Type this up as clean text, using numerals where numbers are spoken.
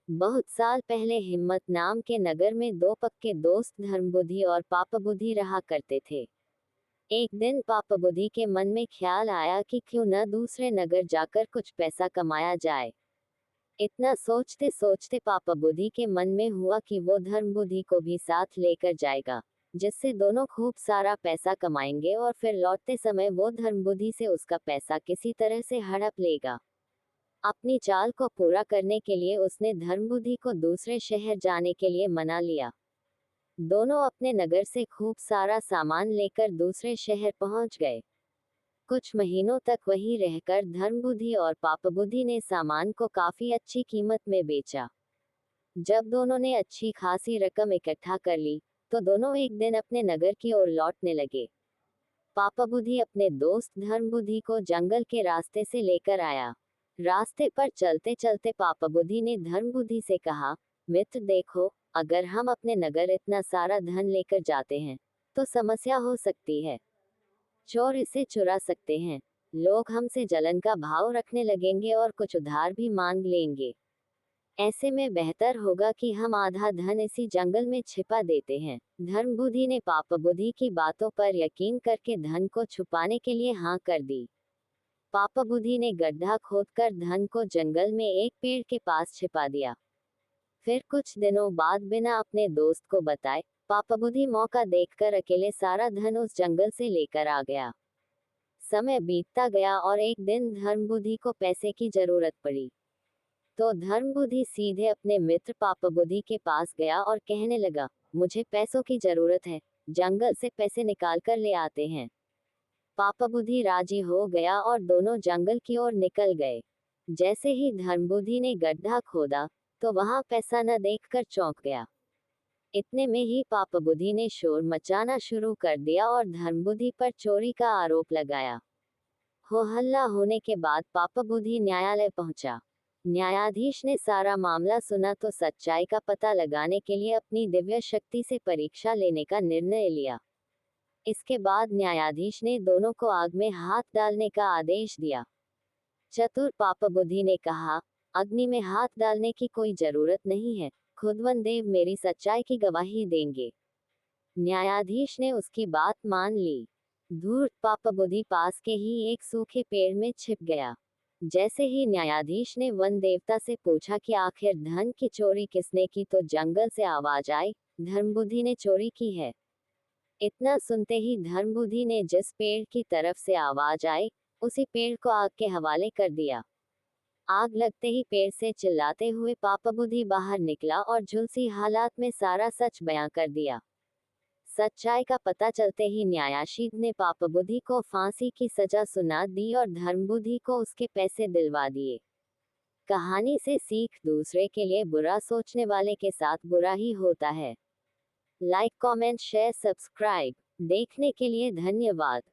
बहुत साल पहले हिम्मत नाम के नगर में दो पक्के दोस्त धर्मबुद्धि और पापबुद्धि रहा करते थे। एक दिन पापबुद्धि के मन में ख्याल आया कि क्यों न दूसरे नगर जाकर कुछ पैसा कमाया जाए। इतना सोचते सोचते पापबुद्धि के मन में हुआ कि वो धर्मबुद्धि को भी साथ लेकर जाएगा, जिससे दोनों खूब सारा पैसा कमाएंगे और फिर लौटते समय वो धर्मबुद्धि से उसका पैसा किसी तरह से हड़प लेगा। अपनी चाल को पूरा करने के लिए उसने धर्मबुद्धि को दूसरे शहर जाने के लिए मना लिया। दोनों अपने नगर से खूब सारा सामान लेकर दूसरे शहर पहुंच गए। कुछ महीनों तक वहीं रहकर धर्मबुद्धि और पापबुद्धि ने सामान को काफी अच्छी कीमत में बेचा। जब दोनों ने अच्छी खासी रकम इकट्ठा कर ली, तो दोनों एक दिन अपने नगर की ओर लौटने लगे। पापबुद्धि अपने दोस्त धर्मबुद्धि को जंगल के रास्ते से लेकर आया। रास्ते पर चलते चलते पापबुद्धि ने धर्मबुद्धि से कहा, मित्र देखो, अगर हम अपने नगर इतना सारा धन लेकर जाते हैं, तो समस्या हो सकती है। चोर इसे चुरा सकते हैं, लोग हमसे जलन का भाव रखने लगेंगे और कुछ उधार भी मांग लेंगे। ऐसे में बेहतर होगा कि हम आधा धन इसी जंगल में छिपा देते हैं। धर्मबुद्धि ने पापबुद्धि की बातों पर यकीन करके धन को छुपाने के लिए हाँ कर दी। पापबुद्धि ने गड्ढा खोदकर धन को जंगल में एक पेड़ के पास छिपा दिया। फिर कुछ दिनों बाद बिना अपने दोस्त को बताए पापबुद्धि मौका देखकर अकेले सारा धन उस जंगल से लेकर आ गया। समय बीतता गया और एक दिन धर्मबुद्धि को पैसे की जरूरत पड़ी। तो धर्मबुद्धि सीधे अपने मित्र पापबुद्धि के पास गया और कहने लगा, मुझे पैसों की जरूरत है, जंगल से पैसे निकाल कर ले आते हैं। पापबुद्धि राजी हो गया और दोनों जंगल की ओर निकल गए। जैसे ही धर्मबुद्धि ने गड्ढा खोदा, तो वहां पैसा न देखकर चौंक गया। इतने में ही पापबुद्धि ने शोर मचाना शुरू कर दिया और धर्मबुद्धि पर चोरी का आरोप लगाया। हो हल्ला होने के बाद पापबुद्धि न्यायालय पहुंचा। न्यायाधीश ने सारा मामला सुना तो सच्चाई का पता लगाने के लिए अपनी दिव्य शक्ति से परीक्षा लेने का निर्णय लिया। इसके बाद न्यायाधीश ने दोनों को आग में हाथ डालने का आदेश दिया। चतुर पापबुद्धि ने कहा, अग्नि में हाथ डालने की कोई जरूरत नहीं है, खुदवन देव मेरी सच्चाई की गवाही देंगे। न्यायाधीश ने उसकी बात मान ली। धूर्त पापबुद्धि पास के ही एक सूखे पेड़ में छिप गया। जैसे ही न्यायाधीश ने वन देवता से पूछा कि आखिर धन की चोरी किसने की, तो जंगल से आवाज आई, धर्मबुद्धि ने चोरी की है। इतना सुनते ही धर्मबुद्धि ने जिस पेड़ की तरफ से आवाज आई, उसी पेड़ को आग के हवाले कर दिया। आग लगते ही पेड़ से चिल्लाते हुए पापबुद्धि बाहर निकला और झुलसी हालात में सारा सच बयां कर दिया। सच्चाई का पता चलते ही न्यायाधीश ने पापबुद्धि को फांसी की सजा सुना दी और धर्मबुद्धि को उसके पैसे दिलवा दिए। कहानी से सीख, दूसरे के लिए बुरा सोचने वाले के साथ बुरा ही होता है। Like, comment, share, subscribe. देखने के लिए धन्यवाद।